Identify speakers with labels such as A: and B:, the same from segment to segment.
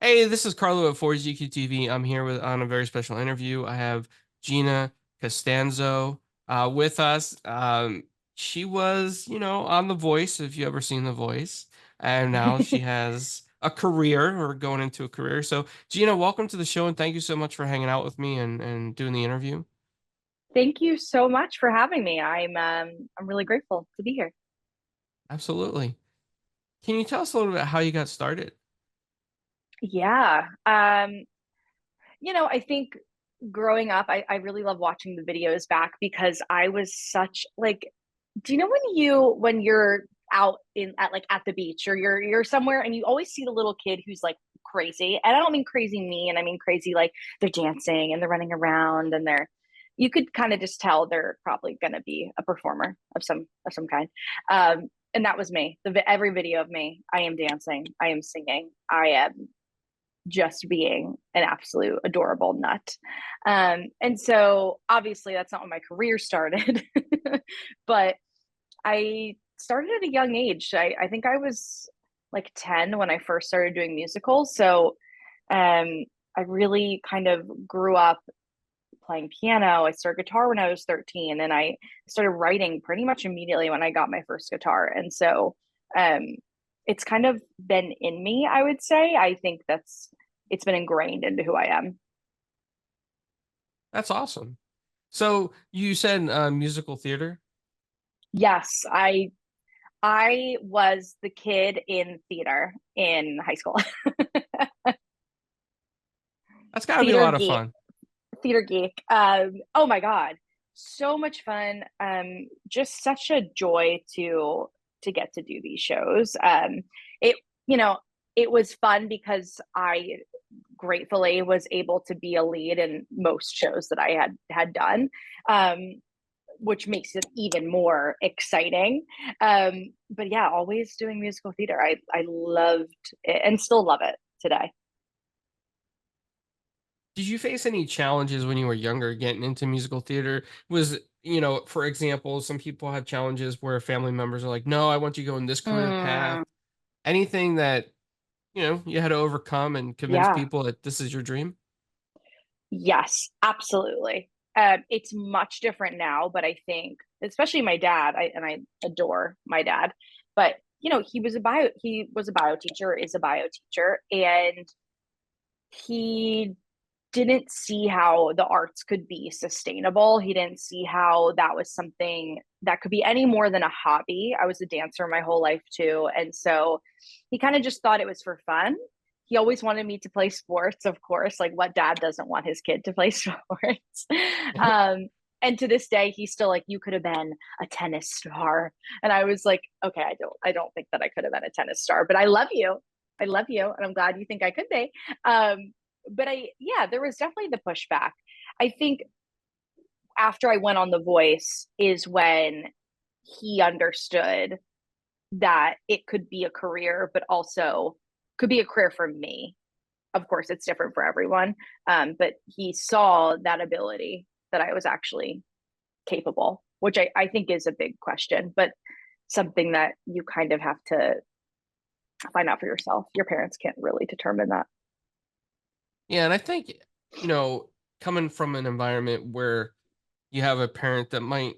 A: Hey, this is Carlo at 4GQ TV. I'm here on a very special interview. I have Gina Costanzo with us. She was, on The Voice, if you ever seen The Voice, and now she has a career or going into a career. So, Gina, welcome to the show, and thank you so much for hanging out with me and doing the interview.
B: Thank you so much for having me. I'm really grateful to be here.
A: Absolutely. Can you tell us a little bit how you got started?
B: Yeah. I think growing up, I really love watching the videos back because I was such like, do you know when you're out at the beach or you're somewhere and you always see the little kid who's like crazy. And I don't mean crazy mean, I mean crazy like they're dancing and they're running around and you could kind of just tell they're probably going to be a performer of some kind. And that was me. Every video of me, I am dancing, I am singing, I am just being an absolute adorable nut. And so obviously that's not when my career started, but I started at a young age. I think I was like 10 when I first started doing musicals. So I really kind of grew up playing piano. I started guitar when I was 13, and I started writing pretty much immediately when I got my first guitar. And so um, it's kind of been in me, I would say. I think it's been ingrained into who I am.
A: That's awesome. So, you said musical theater.
B: Yes, I was the kid in theater in high school.
A: That's got to be a
B: theater
A: lot of
B: geek,
A: fun.
B: theater geek. Oh my God. So much fun. Just such a joy to get to do these shows. It you know, it was fun because I gratefully was able to be a lead in most shows that I had done. Which makes it even more exciting. But yeah, always doing musical theater. I loved it and still love it today.
A: Did you face any challenges when you were younger getting into musical theater? For example, some people have challenges where family members are like, no, I want you to go in this career path.
B: Mm,
A: Anything that, you had to overcome and convince
B: yeah.
A: people that this is your dream?
B: Yes, absolutely. It's much different now, but I think, especially my dad, I adore my dad, but he was a bio teacher, is a bio teacher, and he didn't see how the arts could be sustainable. He didn't see how that was something that could be any more than a hobby. I was a dancer my whole life too. And so he kind of just thought it was for fun. He always wanted me to play sports, of course, like what dad doesn't want his kid to play sports. um, and to this day, he's still like, you could have been a tennis star. And I was like, okay, I don't think that I could have been a tennis star, but I love you. I love you. And I'm glad you think I could be. But yeah, there was definitely the pushback. I think after I went on The Voice is when he understood that it could be a career, but also could be a career for me. Of course, it's different for everyone. But he saw that ability that I was actually capable, which I think is a big question, but something that you kind of have to find out for yourself. Your parents can't really determine that.
A: Yeah, and I think, you know, coming from an environment where you have a parent that might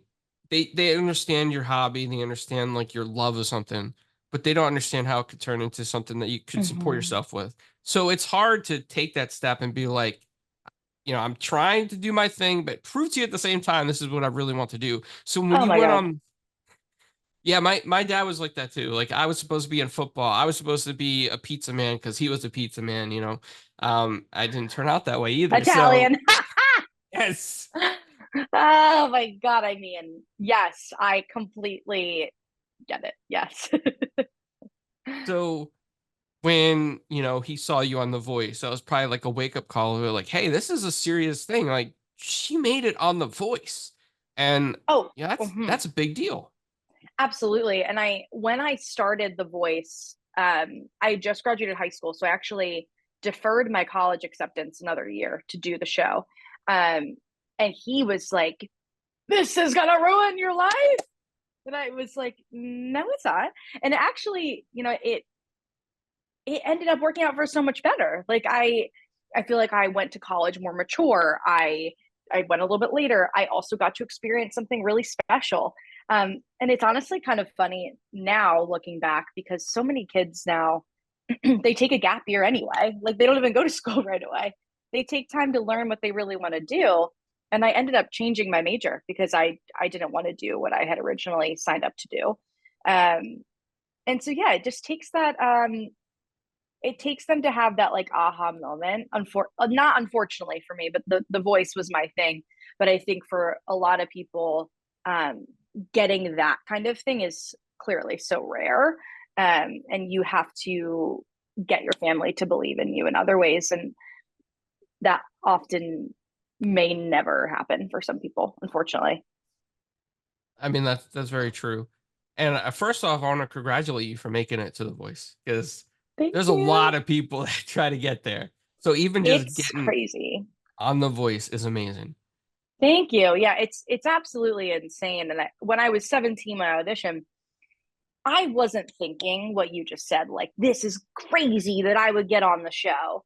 A: they understand your hobby, they understand like your love of something, but they don't understand how it could turn into something that you could support
B: Mm-hmm.
A: yourself with. So it's hard to take that step and be like, I'm trying to do my thing, but prove to you at the same time this is what I really want to do. So when
B: Oh
A: you
B: my
A: went
B: God.
A: on, yeah, my dad was like that too. Like I was supposed to be in football. I was supposed to be a pizza man because he was a pizza man. I didn't turn out that way either. So
B: Italian.
A: yes.
B: Oh my God. I mean, yes, I completely get it. Yes.
A: So when, he saw you on The Voice, that was probably like a wake-up call. Like, hey, this is a serious thing. Like, she made it on The Voice. And
B: Oh,
A: yeah, that's
B: mhm,
A: that's a big deal.
B: absolutely. And when I started The Voice, I just graduated high school. So I actually deferred my college acceptance another year to do the show. Um, and he was like, this is going to ruin your life. And I was like, no, it's not. And actually, it ended up working out for so much better. Like I feel like I went to college more mature. I went a little bit later. I also got to experience something really special. And it's honestly kind of funny now looking back because so many kids now they take a gap year anyway. Like they don't even go to school right away. They take time to learn what they really want to do. And I ended up changing my major because I didn't want to do what I had originally signed up to do. Um, and so yeah, it just takes that it takes them to have that like aha moment. Not unfortunately for me, but the voice was my thing. But I think for a lot of people, um, getting that kind of thing is clearly so rare, and you have to get your family to believe in you in other ways, and that often may never happen for some people, unfortunately.
A: I mean, that's very true. And first off, I want to congratulate you for making it to The Voice because
B: Thank
A: there's a
B: you.
A: lot of people that try to get there. So even just
B: It's
A: getting
B: crazy.
A: on The Voice is amazing.
B: Thank you. Yeah, it's absolutely insane. And when I was 17 when I auditioned, I wasn't thinking what you just said, like, this is crazy that I would get on the show.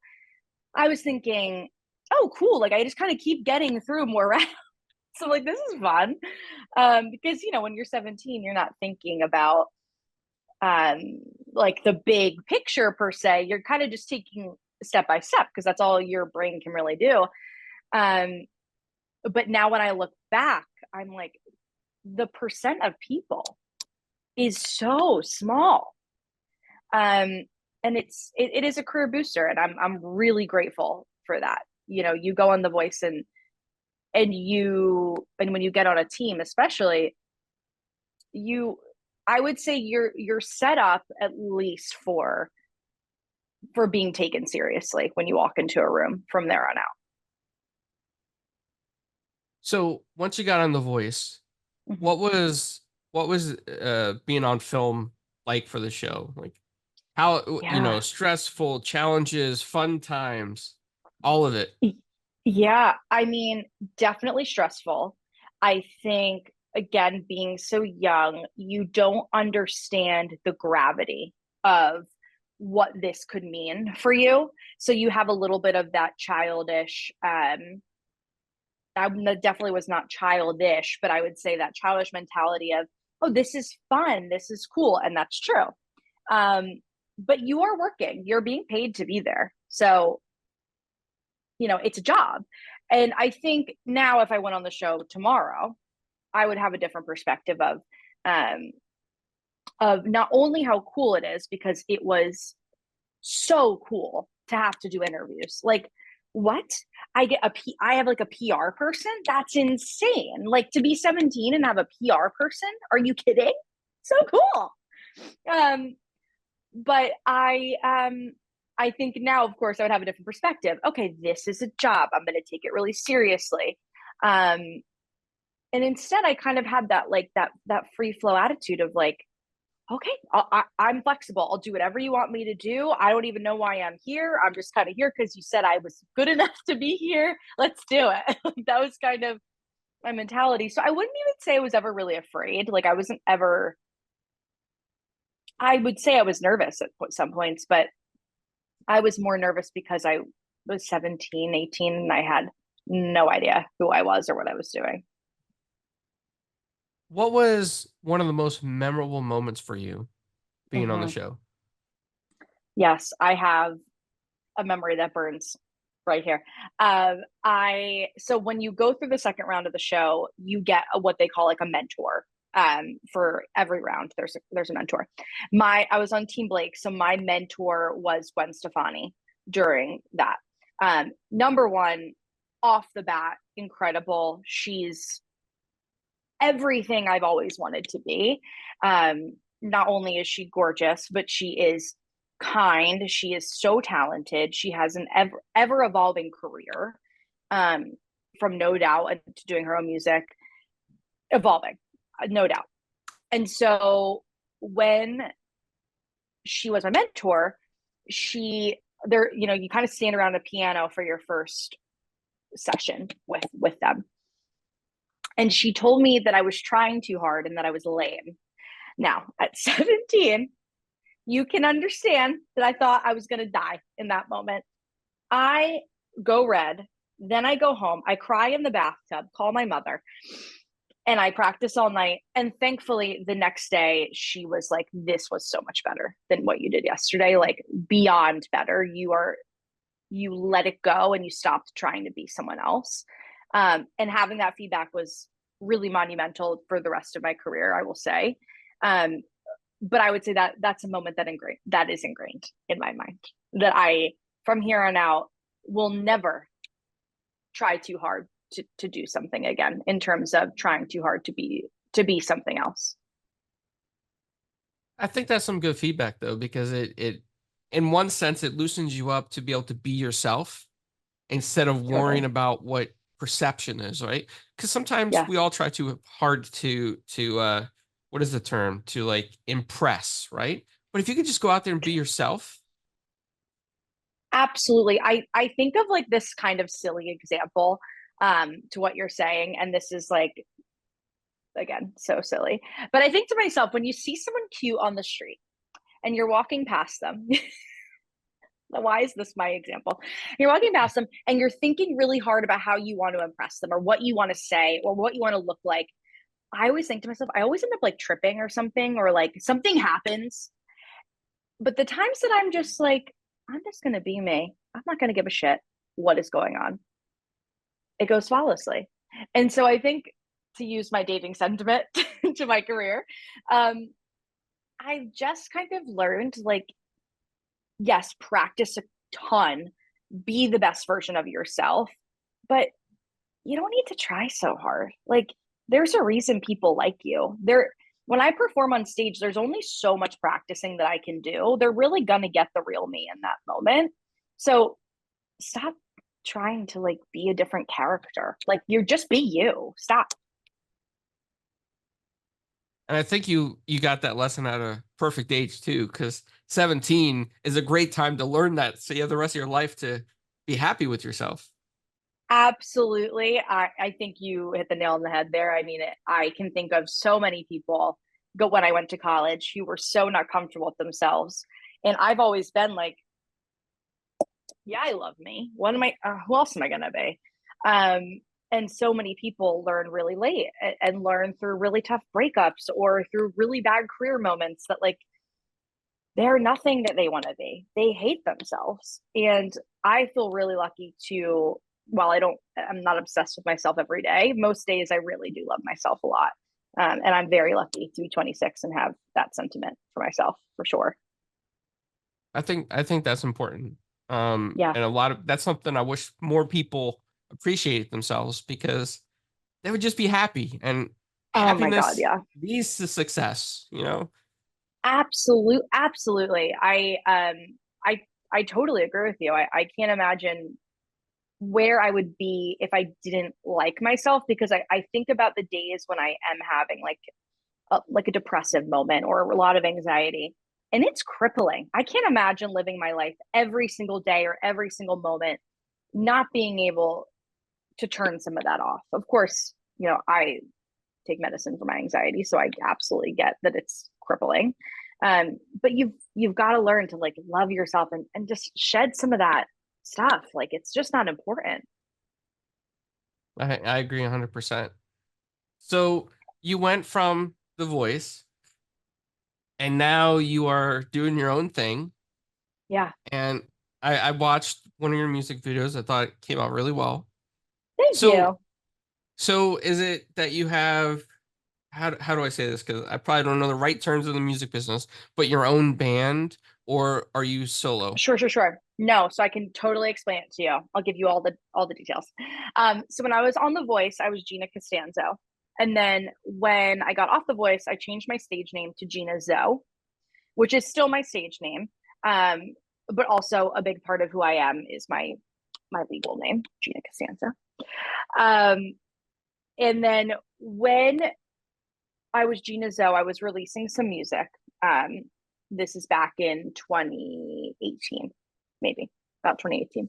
B: I was thinking, oh, cool. Like, I just kind of keep getting through more rounds. So, like, this is fun. Because, when you're 17, you're not thinking about, um, like, the big picture per se. You're kind of just taking step by step because that's all your brain can really do. Um, but now when I look back, I'm like, the percent of people is so small. Um, and it is a career booster, and I'm really grateful for that. You go on The Voice, and when you get on a team, especially, you I would say you're set up at least for being taken seriously when you walk into a room from there on out.
A: So once you got on The Voice,
B: Mhm.
A: what was being on film like for the show? Like how,
B: Yeah.
A: stressful, challenges, fun times, all of it.
B: Yeah, I mean, definitely stressful. I think, again, being so young, you don't understand the gravity of what this could mean for you. So you have a little bit of that childish, definitely was not childish, but I would say that childish mentality of, oh, this is fun, this is cool, and that's true. Um, but you are working, you're being paid to be there. So it's a job. And I think now if I went on the show tomorrow, I would have a different perspective um of not only how cool it is, because it was so cool to have to do interviews. Like, what? I have like a PR person? That's insane. Like, to be 17 and have a PR person? Are you kidding? So cool. Um but I think now, of course, I would have a different perspective. Okay, this is a job. I'm going to take it really seriously. Um, and instead, I kind of had that like that free flow attitude of like, okay, I'm flexible. I'll do whatever you want me to do. I don't even know why I'm here. I'm just kind of here because you said I was good enough to be here. Let's do it. That was kind of my mentality. So I wouldn't even say I was ever really afraid. Like I wasn't ever. I would say I was nervous at some points, but I was more nervous because I was 17, 18, and I had no idea who I was or what I was doing.
A: What was one of the most memorable moments for you being on the
B: Mm-hmm.
A: show?
B: Yes, I have a memory that burns right here. I so when you go through the second round of the show, you get what they call like a mentor. For every round, there's a mentor. I was on Team Blake, so my mentor was Gwen Stefani during that. Number one, off the bat, incredible. She's everything I've always wanted to be. Not only is she gorgeous, but she is kind. She is so talented. She has an ever evolving career, um, from No Doubt to doing her own music, evolving, no doubt. And so when she was my mentor, she there, you kind of stand around a piano for your first session with them. And she told me that I was trying too hard and that I was lame. Now, at 17, you can understand that I thought I was going to die in that moment. I go red. Then I go home. I cry in the bathtub, call my mother, and I practice all night. And thankfully, the next day, she was like, "This was so much better than what you did yesterday. Like, beyond better. You let it go and you stopped trying to be someone else." And having that feedback was really monumental for the rest of my career, I will say. Um, but I would say that that's a moment that is ingrained in my mind, that I, from here on out, will never try too hard to do something again in terms of trying too hard to be something else.
A: I think that's some good feedback though, because it in one sense it loosens you up to be able to be yourself instead of worrying
B: Totally.
A: about what perception is, right? Because sometimes
B: Yeah,
A: we all try too hard to what is the term? To like impress, right? But if you could just go out there and be yourself.
B: absolutely. I think of like this kind of silly example to what you're saying, and this is like, again, so silly. But I think to myself, when you see someone cute on the street and you're walking past them, why is this my example? You're walking past them and you're thinking really hard about how you want to impress them or what you want to say or what you want to look like. I always think to myself, I always end up like tripping or something, or like something happens. But the times that I'm just like, I'm just going to be me, I'm not going to give a shit what is going on. It goes flawlessly. And so I think, to use my dating sentiment to my career, um, I've just kind of learned like, yes, practice a ton, be the best version of yourself, but you don't need to try so hard. Like, there's a reason people like you. When I perform on stage, there's only so much practicing that I can do. They're really gonna get the real me in that moment. So stop trying to like be a different character. Like, you're just be you. Stop.
A: And I think you got that lesson at a perfect age too, because 17 is a great time to learn that. So you have the rest of your life to be happy with yourself.
B: Absolutely. I think you hit the nail on the head there. I mean, I can think of so many people go when I went to college who were so not comfortable with themselves. And I've always been like, yeah, I love me. What am I, who else am I going to be? And so many people learn really late and learn through really tough breakups or through really bad career moments that like they're nothing that they want to be. They hate themselves. And I feel really lucky to, while I'm not obsessed with myself every day. Most days I really do love myself a lot. And I'm very lucky to be 26 and have that sentiment for myself for sure.
A: I think that's important.
B: Yeah.
A: And a lot of that's something I wish more people appreciated themselves because they would just be happy and
B: Oh my God.
A: happiness
B: Yeah.
A: leads to success, you know?
B: Absolutely. I I totally agree with you. I can't imagine where I would be if I didn't like myself, because I think about the days when I am having like a depressive moment or a lot of anxiety. And it's crippling. I can't imagine living my life every single day or every single moment not being able to turn some of that off. Of course, I take medicine for my anxiety, so I absolutely get that it's crippling. But you've got to learn to like love yourself and just shed some of that stuff. Like, it's just not important.
A: I agree 100%. So you went from The Voice and now you are doing your own thing.
B: Yeah.
A: And I watched one of your music videos. I thought it came out really well.
B: Thank
A: So
B: you.
A: so is it that you have how do I say this? Because I probably don't know the right terms of the music business, but your own band or are you solo?
B: Sure. No, so I can totally explain it to you. I'll give you all the details. So when I was on The Voice, I was Gina Costanzo. And then when I got off The Voice, I changed my stage name to Gina Zoe, which is still my stage name. Um, but also a big part of who I am is my legal name, Gina Costanzo. Um, and then when I was Gina Zoe, I was releasing some music. Um, this is back in 2018, maybe about 2018.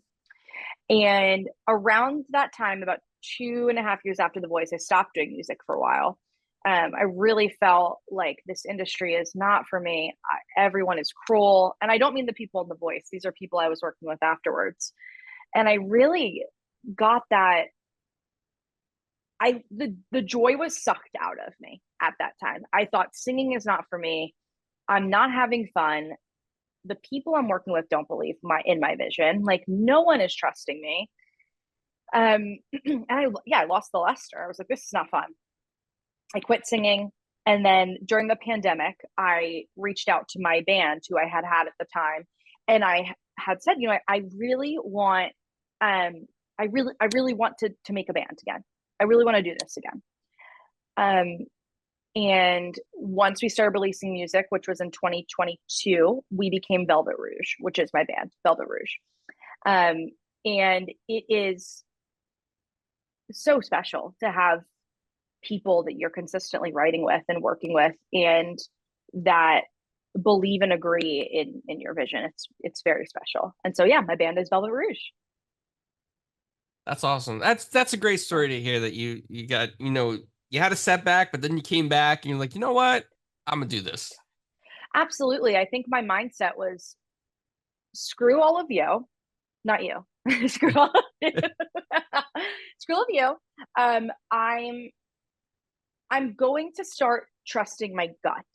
B: And around that time, about 2.5 years after The Voice, I stopped doing music for a while. I really felt like this industry is not for me. Everyone is cruel. And I don't mean the people in The Voice. These are people I was working with afterwards. And I really got that. The joy was sucked out of me at that time. I thought singing is not for me. I'm not having fun. The people I'm working with don't believe my vision. Like no one is trusting me. And I lost the luster. I was like, this is not fun. I quit singing. And then during the pandemic, I reached out to my band who I had at the time. And I had said, I really want, I really want to make a band again. I really want to do this again. Um, and once we started releasing music, which was in 2022, we became Velvet Rouge, which is my band, Velvet Rouge. Um, and it is so special to have people that you're consistently writing with and working with and that believe and agree in your vision. It's very special. And so yeah, my band is Velvet Rouge.
A: That's awesome. That's a great story to hear that you got, you had a setback, but then you came back and you're like, you know what? I'm gonna do this.
B: Absolutely. I think my mindset was screw all of you, not you. Screw all of you. Screw all of you. I'm going to start trusting my gut.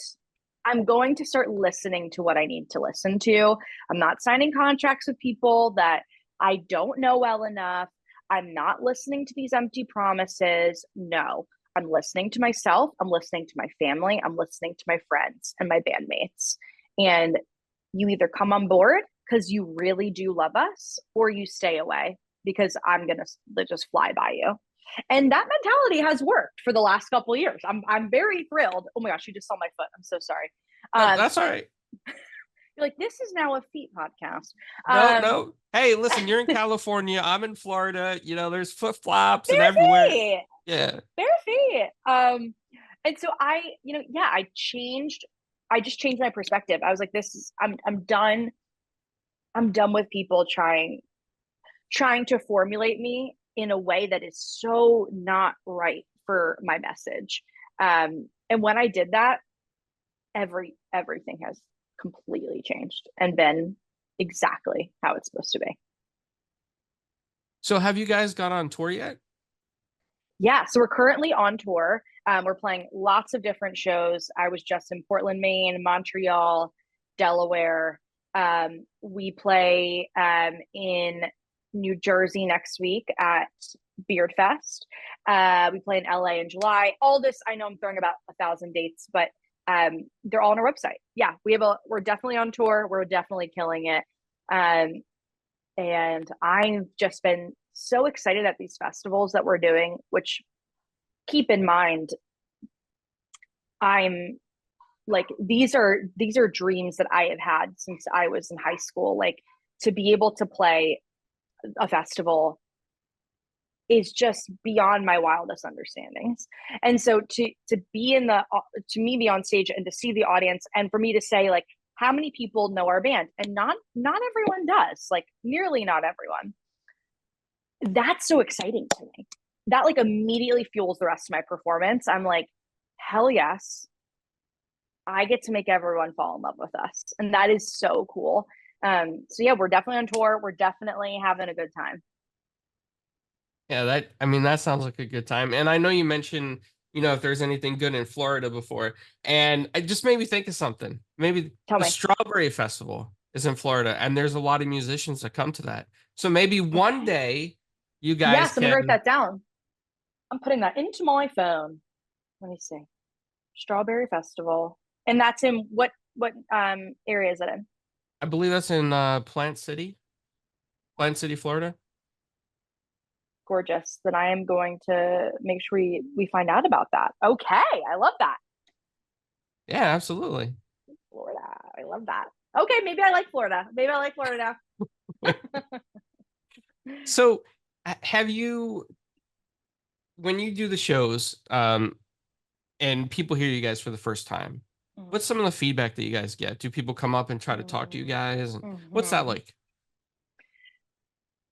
B: I'm going to start listening to what I need to listen to. I'm not signing contracts with people that I don't know well enough. I'm not listening to these empty promises. No, I'm listening to myself. I'm listening to my family. I'm listening to my friends and my bandmates. And you either come on board because you really do love us, or you stay away because I'm going to just fly by you. And that mentality has worked for the last couple of years. I'm very thrilled. Oh my gosh, you just saw my foot. I'm so sorry.
A: No, that's all right.
B: You're like, this is now a feet podcast.
A: No, no. Hey, listen, you're in California. I'm in Florida. There's flip flops and
B: Bare
A: everywhere.
B: feet.
A: Yeah.
B: Bare feet. And so yeah, I just changed my perspective. I was like, I'm done. I'm done with people trying to formulate me in a way that is so not right for my message. And when I did that, everything has completely changed and been exactly how it's supposed to be.
A: So have you guys gone on tour yet?
B: Yeah, so we're currently on tour. We're playing lots of different shows. I was just in Portland, Maine, Montreal, Delaware. We play in New Jersey next week at Beard Fest. We play in LA in July. All this, I know I'm throwing about 1,000 dates, but they're all on our website. Yeah, we're definitely on tour. We're definitely killing it. And I've just been so excited at these festivals that we're doing, which keep in mind, I'm like, these are dreams that I have had since I was in high school. Like to be able to play a festival is just beyond my wildest understandings. And so to be to me be on stage and to see the audience and for me to say like, how many people know our band? And not everyone does, like nearly not everyone. That's so exciting to me. That like immediately fuels the rest of my performance. I'm like, hell yes, I get to make everyone fall in love with us. And that is so cool. So yeah, we're definitely on tour. We're definitely having a good time.
A: Yeah, that sounds like a good time. And I know you mentioned, if there's anything good in Florida before. And it just made me think of something. Maybe
B: Tell
A: the
B: me.
A: Strawberry Festival is in Florida, and there's a lot of musicians that come to that. So maybe one
B: Okay.
A: day you guys
B: Yes, I'm gonna write
A: can,
B: that down. I'm putting that into my phone. Let me see. Strawberry Festival. And that's in what area is it in?
A: I believe that's in Plant City, Florida.
B: Gorgeous. Then I am going to make sure we find out about that. Okay, I love that.
A: Yeah, absolutely.
B: Florida. I love that. Okay, maybe I like Florida. Maybe I like Florida now.
A: So have you, when you do the shows, and people hear you guys for the first time, what's some of the feedback that you guys get? Do people come up and try to talk to you guys? And what's that
B: Mm-hmm.
A: like?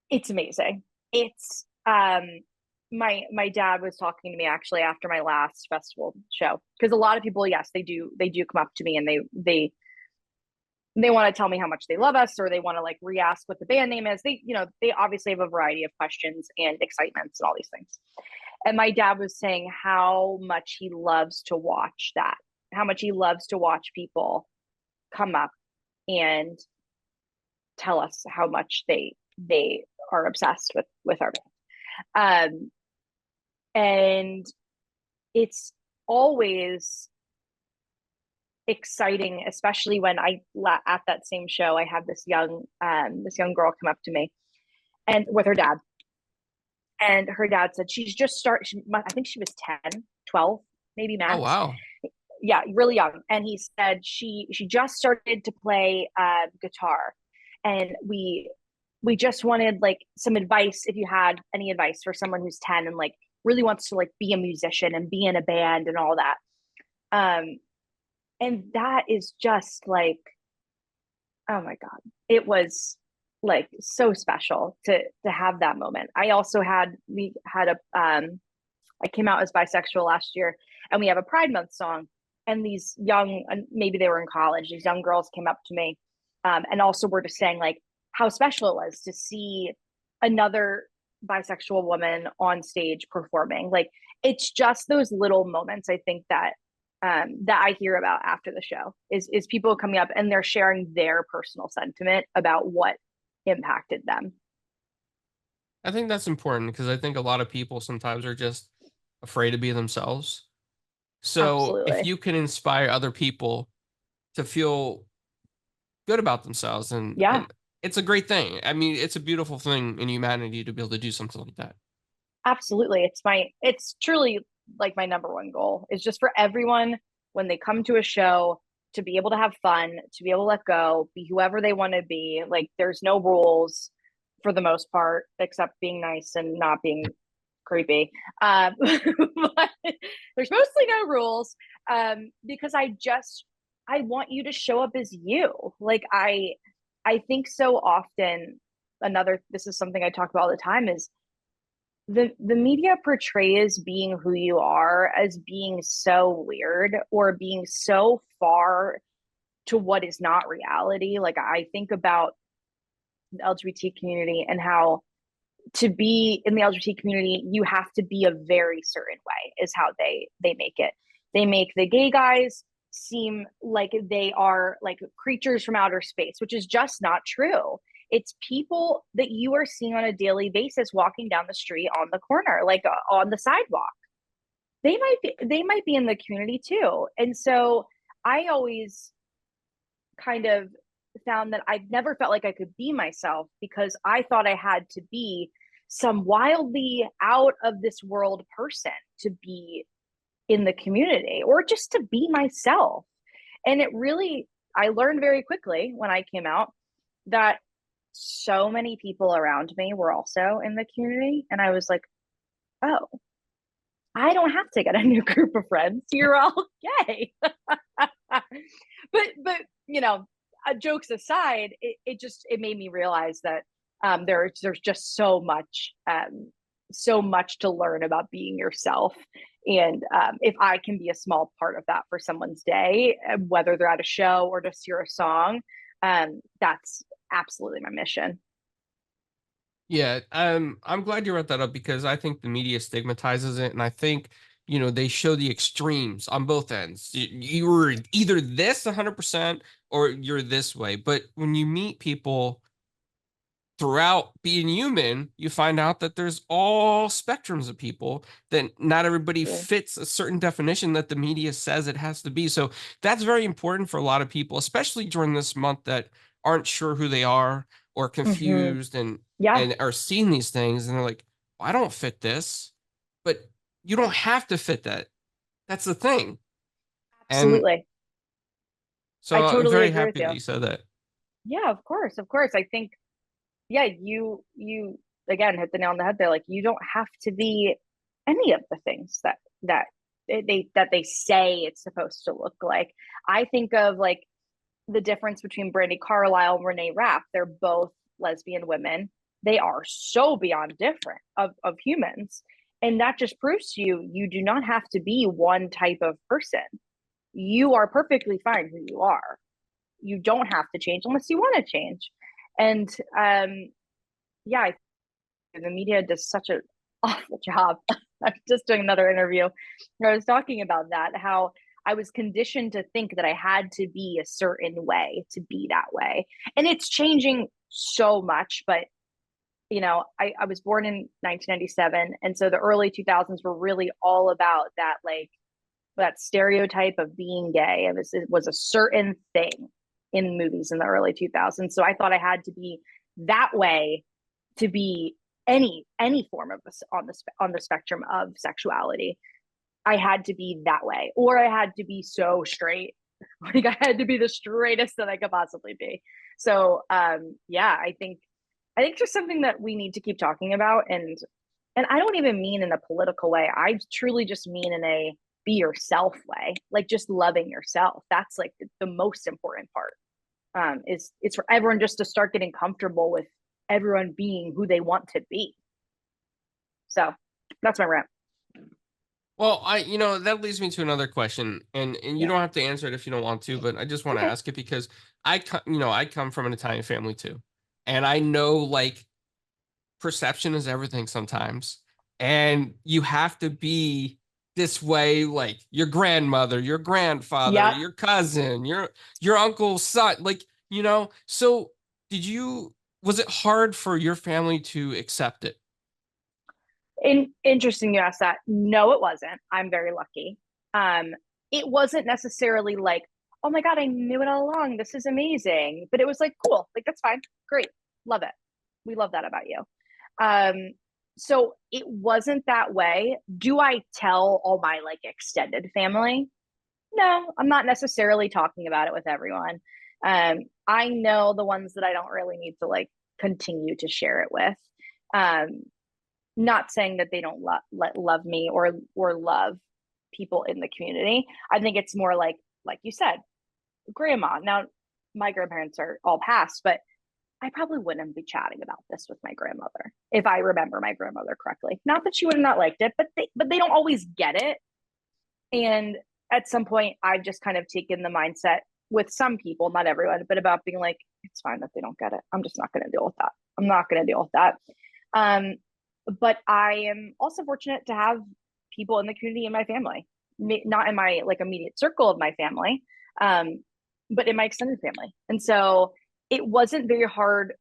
B: It's amazing. It's my dad was talking to me actually after my last festival show, because a lot of people, yes, they do come up to me and they want to tell me how much they love us, or they want to like re-ask what the band name is. They obviously have a variety of questions and excitements and all these things. And my dad was saying how much he loves to watch that, how much he loves to watch people come up and tell us how much they are obsessed with our band. And it's always exciting, especially when at that same show, I had this young girl come up to me and with her dad. And her dad said she's just I think she was 10, 12, maybe
A: Oh,
B: max.
A: wow.
B: Yeah, really young. And he said she just started to play guitar, and we just wanted like some advice, if you had any advice for someone who's 10 and like really wants to like be a musician and be in a band and all that. And that is just like, oh my god, it was like so special to have that moment. We had a I came out as bisexual last year, and we have a Pride Month song. And these young, maybe they were in college, these young girls came up to me, and also were just saying like how special it was to see another bisexual woman on stage performing. Like, it's just those little moments, I think, that I hear about after the show is people coming up and they're sharing their personal sentiment about what impacted them.
A: I think that's important because I think a lot of people sometimes are just afraid to be themselves. So if
B: Absolutely.
A: you can inspire other people to feel good about themselves,
B: Yeah,
A: and it's a great thing. I mean, it's a beautiful thing in humanity to be able to do something like that.
B: absolutely. It's truly like my number one goal is just for everyone when they come to a show to be able to have fun, to be able to let go, be whoever they want to be. Like, there's no rules for the most part, except being nice and not being creepy. But there's mostly no rules, because I want you to show up as you. Like, I think so often, this is something I talk about all the time, is the media portrays being who you are as being so weird or being so far to what is not reality. Like, I think about the LGBT community and how to be in the LGBT community, you have to be a very certain way, is how they make it. They make the gay guys seem like they are like creatures from outer space, which is just not true. It's people that you are seeing on a daily basis walking down the street, on the corner, like on the sidewalk. They might be in the community too. And so I always kind of found that I've never felt like I could be myself, because I thought I had to be some wildly out of this world person to be in the community, or just to be myself. And I learned very quickly when I came out that so many people around me were also in the community. And I was like, oh, I don't have to get a new group of friends. You're all gay. But jokes aside, it made me realize that there's just so much to learn about being yourself. And if I can be a small part of that for someone's day, whether they're at a show or just hear a song, that's absolutely my mission.
A: Yeah, I'm glad you brought that up because I think the media stigmatizes it, and I think, they show the extremes on both ends. You're either this 100% or you're this way. But when you meet people throughout being human, you find out that there's all spectrums of people, that not everybody
B: Absolutely.
A: fits a certain definition that the media says it has to be. So that's very important for a lot of people, especially during this month that aren't sure who they are or
B: Mm-hmm.
A: confused
B: Yeah,
A: and are seeing these things and they're like, I don't fit this, but you don't have to fit that. That's the thing. And
B: absolutely. I
A: so I'm
B: totally
A: very
B: agree with
A: happy that
B: you.
A: you said that.
B: Yeah, of course, of course. I think, yeah, you again hit the nail on the head there. Like, you don't have to be any of the things that they say it's supposed to look like. I think of like the difference between Brandy Carlisle and Renee Rapp. They're both lesbian women. They are so beyond different of humans. And that just proves to you, you do not have to be one type of person. You are perfectly fine who you are. You don't have to change unless you want to change. And yeah, the media does such an awful job. I'm just doing another interview where I was talking about that, how I was conditioned to think that I had to be a certain way to be that way. And it's changing so much, but I was born in 1997. And so the early 2000s were really all about that, like that stereotype of being gay. It was a certain thing in movies in the early 2000s. So I thought I had to be that way to be any form of this on the spectrum of sexuality. I had to be that way, or I had to be so straight. Like I had to be the straightest that I could possibly be. So yeah, I think just something that we need to keep talking about, and I don't even mean in a political way. I truly just mean in a be yourself way, like just loving yourself. That's like the most important part. Is it's for everyone just to start getting comfortable with everyone being who they want to be. So that's my rant.
A: Well, that leads me to another question, and you
B: Yeah.
A: don't have to answer it if you don't want to, but I just want to
B: Okay.
A: ask it because I come from an Italian family too, and I know like perception is everything sometimes, and you have to be this way, like your grandmother, your grandfather,
B: Yep.
A: your cousin, your uncle's son, like So, did you? Was it hard for your family to accept it?
B: Interesting you asked that. No, it wasn't. I'm very lucky. Um, it wasn't necessarily like, oh my God, I knew it all along. This is amazing. But it was like, cool, like that's fine. Great. Love it. We love that about you. Um, so it wasn't that way. Do I tell all my like extended family? No, I'm not necessarily talking about it with everyone. I know the ones that I don't really need to like continue to share it with. Um, Not saying that they don't love me or love people in the community. I think it's more like you said, grandma. Now, my grandparents are all passed, but I probably wouldn't be chatting about this with my grandmother if I remember my grandmother correctly. Not that she would have not liked it, but they don't always get it. And at some point, I've just kind of taken the mindset with some people, not everyone, but about being like, it's fine that they don't get it. I'm just not going to deal with that. I'm not going to deal with that. Um, but I am also fortunate to have people in the community in my family, not in my like immediate circle of my family, um, but in my extended family. And so it wasn't very hard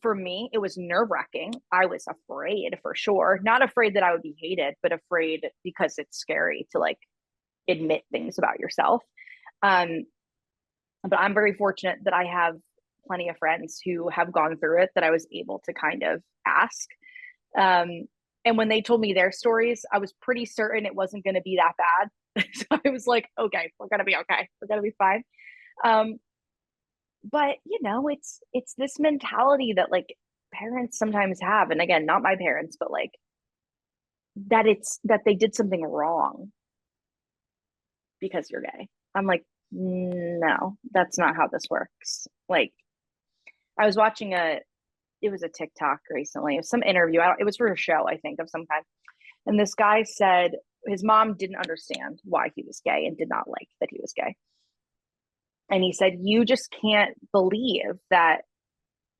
B: for me. It was nerve wracking. I was afraid for sure. Not afraid that I would be hated, but afraid because it's scary to like admit things about yourself. Um, but I'm very fortunate that I have plenty of friends who have gone through it that I was able to kind of ask. Um, and when they told me their stories, I was pretty certain it wasn't going to be that bad. So I was like, okay, we're going to be okay. We're going to be fine. Um, but it's this mentality that like parents sometimes have. And again, not my parents, but like that they did something wrong because you're gay. I'm like, no, that's not how this works. Like, I was watching it was a TikTok recently, it was some interview. It was for a show, I think, of some kind. And this guy said his mom didn't understand why he was gay and did not like that he was gay. And he said, you just can't believe that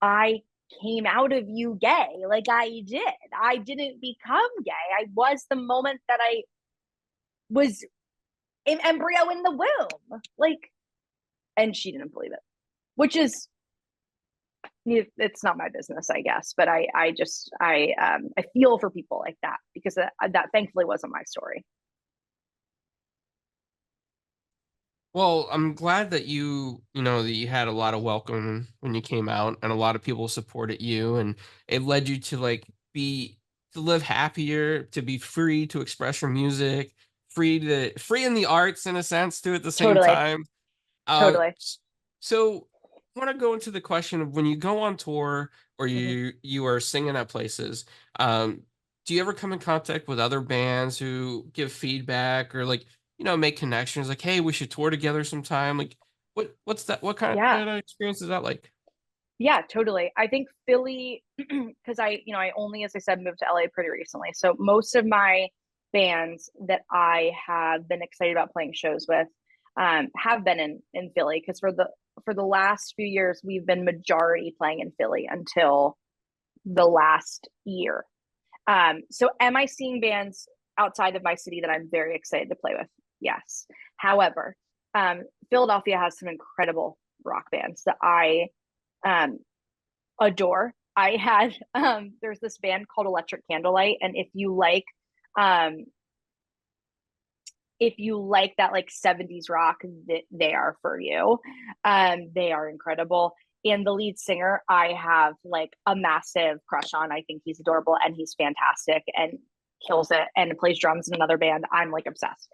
B: I came out of you gay like I did. I didn't become gay. I was the moment that I was an embryo in the womb. Like, and she didn't believe it, which is it's not my business, I guess. But I feel for people like that because that thankfully wasn't my story.
A: Well, I'm glad that that you had a lot of welcome when you came out and a lot of people supported you and it led you to like be to live happier, to be free to express your music, free in the arts in a sense too at the same
B: Totally,
A: time. Uh
B: totally.
A: so I want to go into the question of when you go on tour or
B: Mm-hmm.
A: you are singing at places, um, do you ever come in contact with other bands who give feedback or like, make connections like, hey, we should tour together sometime? Like what's that what kind
B: Yeah.
A: of experience is that like?
B: Yeah, totally. I think Philly, because I only, as I said, moved to LA pretty recently. So most of my bands that I have been excited about playing shows with have been in Philly. Because for the last few years, we've been majority playing in Philly until the last year. So am I seeing bands outside of my city that I'm very excited to play with? Yes. However, Philadelphia has some incredible rock bands that I um, adore. I had there's this band called Electric Candlelight, and um if you like that like 70s rock, they are for you. They are incredible. And the lead singer, I have like a massive crush on. I think he's adorable and he's fantastic and kills it and plays drums in another band. I'm like obsessed.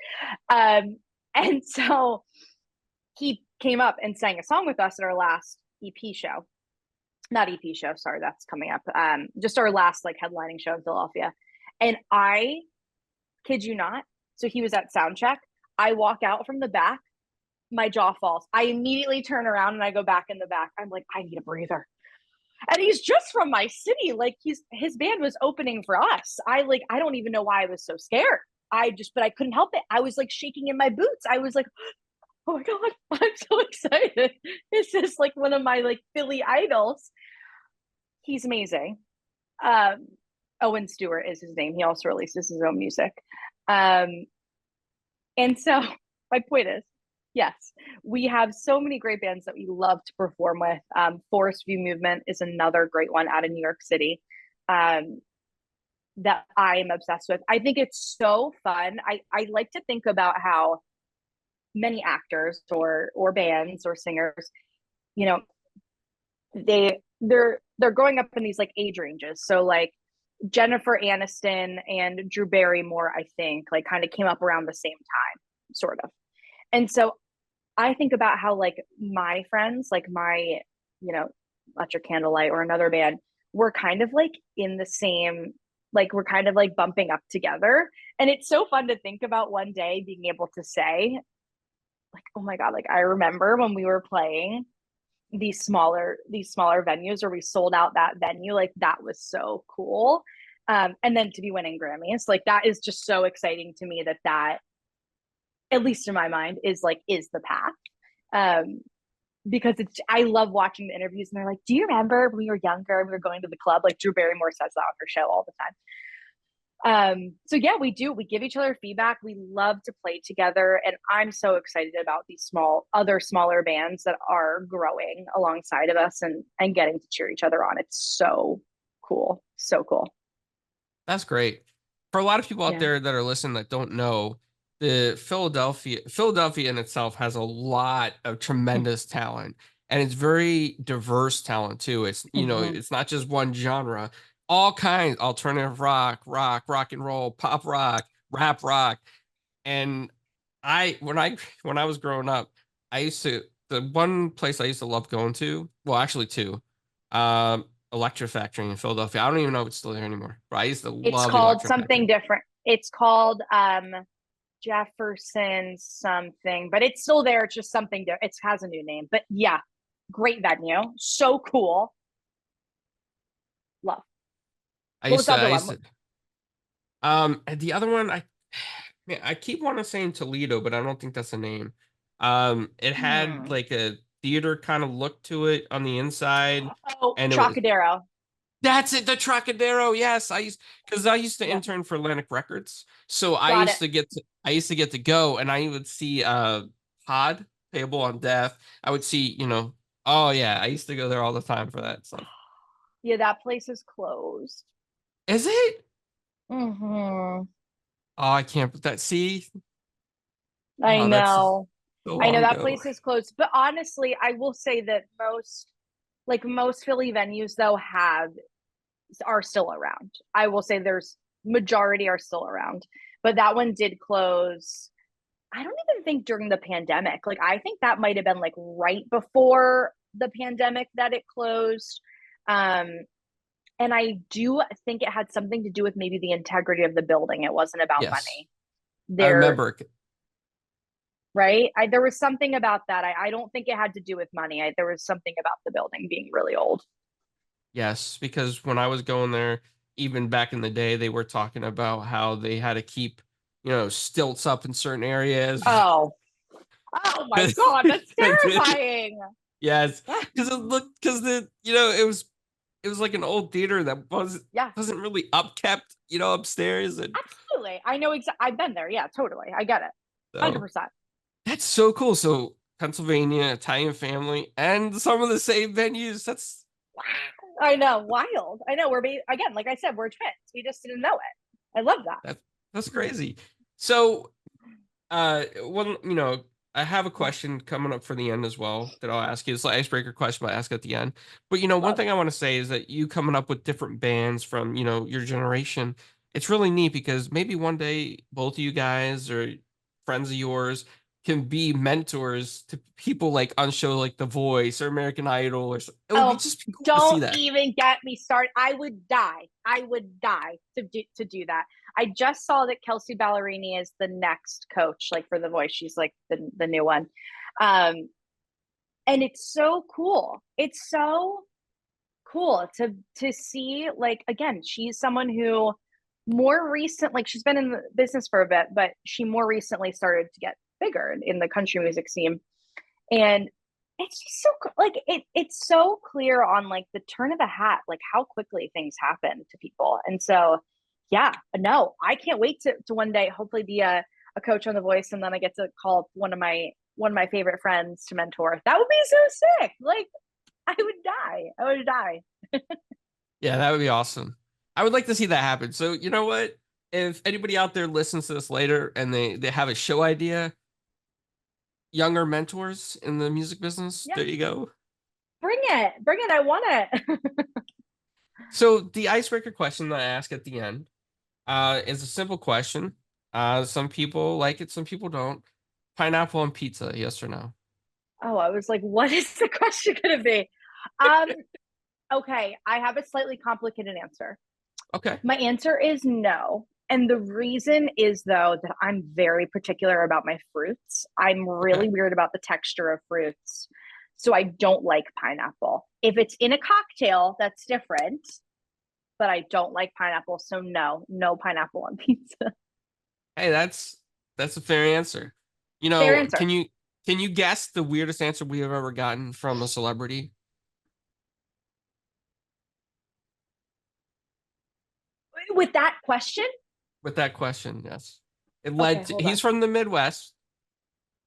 B: And so he came up and sang a song with us at our last EP show. Not EP show, sorry, that's coming up. Just our last like headlining show in Philadelphia. And I kid you not. So he was at sound check. I walk out from the back, my jaw falls. I immediately turn around and I go back in the back. I'm like, I need a breather. And he's just from my city. Like his band was opening for us. I don't even know why I was so scared. But I couldn't help it. I was like shaking in my boots. I was like, oh my God, I'm so excited. This is like one of my like Philly idols. He's amazing. Um, Owen Stewart is his name. He also releases his own music. Um, And so my point is, yes, we have so many great bands that we love to perform with. Forest View Movement is another great one out of New York City um, that I am obsessed with. I think it's so fun. I like to think about how many actors or bands or singers, you know, they're growing up in these like age ranges. So like Jennifer Aniston and Drew Barrymore, I think, like kind of came up around the same time, sort of. And so I think about how like my friends, like my, you know, Electric Candlelight or another band, we're kind of like in the same, like we're kind of like bumping up together. And it's so fun to think about one day being able to say, like, oh my God, like I remember when we were playing these smaller venues or we sold out that venue, like that was so cool. And then to be winning Grammys, like that is just so exciting to me that at least in my mind is the path. Um, because I love watching the interviews and they're like, do you remember when we were younger and we were going to the club? Like Drew Barrymore says that on her show all the time. So yeah, we do. We give each other feedback. We love to play together. And I'm so excited about these other smaller bands that are growing alongside of us and getting to cheer each other on. It's so cool. So cool.
A: That's great. For a lot of people out
B: Yeah.
A: there that are listening that don't know, the Philadelphia in itself has a lot of tremendous talent, and it's very diverse talent too. It's,
B: Mm-hmm.
A: it's not just one genre. All kinds, alternative rock and roll, pop rock. And when I was growing up, the one place I used to love going to, well, actually two, Electric Factory in Philadelphia. I don't even know if it's still there anymore, but I used to
B: It's
A: love the
B: called
A: Electric
B: something
A: Factory.
B: different. It's called Jefferson something, but it's still there. It's just something there. It has a new name. But yeah, great venue. So cool. Love.
A: I
B: What
A: used
B: was the
A: to,
B: other
A: I used
B: one?
A: to, and the other one, man, I keep wanting to say in Toledo, but I don't think that's the name. It had
B: Hmm.
A: like a theater kind of look to it on the inside,
B: Oh,
A: and it was
B: Trocadero.
A: That's it, the Trocadero. Yes, I used to
B: Yeah,
A: intern for Atlantic Records. So
B: got it.
A: I used to get to go and I would see Pod, Payable on Death. I would see, oh yeah, I used to go there all the time for that stuff.
B: Yeah, that place is closed.
A: Is it?
B: Hmm.
A: Oh, I can't put that. See?
B: I
A: Oh, that's
B: know.
A: so
B: I know
A: long
B: that
A: ago.
B: place is closed. But honestly, I will say that most Philly venues though have are still around. I will say there's majority are still around. But that one did close. I don't even think during the pandemic. Like I think that might have been like right before the pandemic that it closed. Um, and I do think it had something to do with maybe the integrity of the building. It wasn't about
A: Yes.
B: money.
A: I
B: There,
A: remember.
B: right? There was something about that. I don't think it had to do with money. There was something about the building being really old.
A: Yes, because when I was going there, even back in the day, they were talking about how they had to keep, stilts up in certain areas.
B: Oh, oh my God, that's terrifying.
A: Yes, because it looked because it was like an old theater that
B: Yeah,
A: wasn't really upkept, upstairs, and
B: absolutely. I know exactly. I've been there. Yeah, totally. I get it.
A: so
B: 100%.
A: that's so cool. So Pennsylvania, Italian family, and some of the same venues. That's
B: Wow. I know. Wild. I know. Again, like I said, we're twins. We just didn't know it. I love that.
A: that that's crazy. So well, I have a
B: Yeah.
A: question coming up for the end as well that I'll ask you. It's the icebreaker question, but I ask at the end. But one
B: Love.
A: thing I want to say is that you coming up with different bands from your generation, it's really neat because maybe one day both of you guys or friends of yours can be mentors to people like on show like The Voice or American Idol it would be
B: Oh,
A: just cool to see
B: don't
A: that.
B: even get me started. I would die. I would die to do that. I just saw that Kelsey Ballerini is the next coach, like for The Voice. She's like the new one. Um, and it's so cool. It's so cool to see, like, again, she's someone who more recent, like she's been in the business for a bit, but she more recently started to get bigger in the country music scene. And it's just so like it's so clear on like the turn of the hat, like how quickly things happen to people. And so yeah, no, I can't wait to one day hopefully be a coach on The Voice, and then I get to call one of my favorite friends to mentor. That would be so sick. Like I would die.
A: Yeah, that would be awesome. I would like to see that happen. So, you know what? If anybody out there listens to this later and they have a show idea, younger mentors in the music business,
B: Yeah,
A: there you go.
B: bring it, I want it.
A: So, the icebreaker question that I ask at the end is a simple question. Some people like it, some people don't. Pineapple on pizza, yes or no?
B: Oh, I was like, what is the question gonna be? um okay, I have a slightly complicated answer.
A: Okay.
B: My answer is no. And the reason is, though, that I'm very particular about my fruits. I'm
A: Okay.
B: really weird about the texture of fruits. So I don't like pineapple. If it's in a cocktail, that's different, but I don't like pineapple. So no, no pineapple on pizza.
A: Hey, that's a fair answer.
B: Fair answer.
A: Can you guess the weirdest answer we have ever gotten from a celebrity
B: With that question,
A: with that question? Yes. It
B: okay,
A: led to,
B: hold
A: he's
B: on.
A: from the Midwest,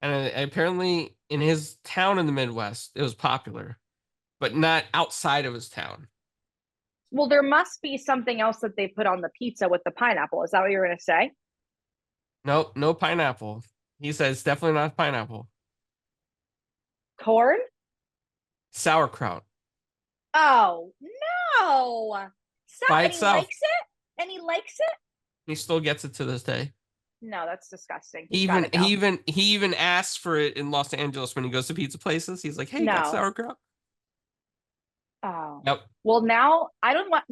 A: and apparently in his town in the Midwest, it was popular, but not outside of his town.
B: Well, there must be something else that they put on the pizza with the pineapple. Is that what you're going to say?
A: Nope, no pineapple. He says definitely not pineapple.
B: Corn?
A: Sauerkraut
B: Oh, no. Stop.
A: by
B: And he
A: itself.
B: likes it? And he likes it?
A: He still gets it to this day.
B: No, that's disgusting.
A: He
B: He's got
A: even
B: to
A: he
B: go.
A: even he even asks for it in Los Angeles when he goes to pizza places. He's like, "Hey, you got
B: No.
A: sauerkraut?"
B: Oh.
A: Yep.
B: Well, now I don't want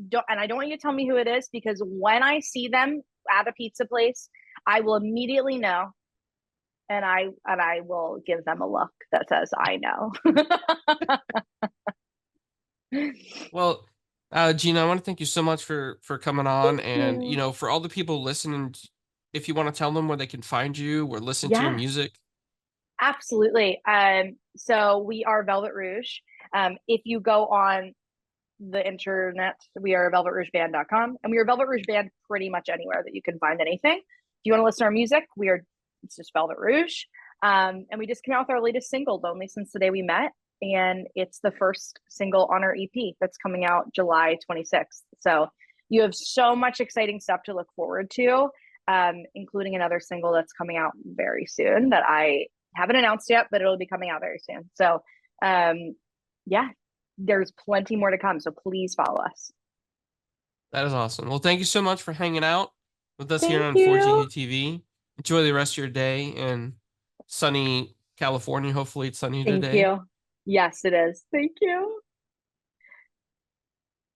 B: don't, and I don't want you to tell me who it is, because when I see them at a pizza place, I will immediately know, and I will give them a look that says I know.
A: Well, Gina, I want to thank you so much for coming on,
B: Thank
A: and
B: you.
A: for all the people listening, if you want to tell them where they can find you or listen to your
B: Yeah,
A: music.
B: absolutely. So we are Velvet Rouge. If you go on the internet, we are velvetrougeband.com, and we are Velvet Rouge Band pretty much anywhere that you can find anything. If you want to listen to our music, it's just Velvet Rouge. And we just came out with our latest single, Lonely Since the Day We Met. And it's the first single on our EP that's coming out July 26th. So you have so much exciting stuff to look forward to, including another single that's coming out very soon that I haven't announced yet, but it'll be coming out very soon. So, yeah, there's plenty more to come. So please follow us.
A: That is awesome. Well, thank you so much for hanging out with us here
B: Thank
A: on
B: you.
A: 4GQ TV. Enjoy the rest of your day in sunny California. Hopefully, it's sunny
B: Thank
A: today.
B: you. Yes, it is. Thank you.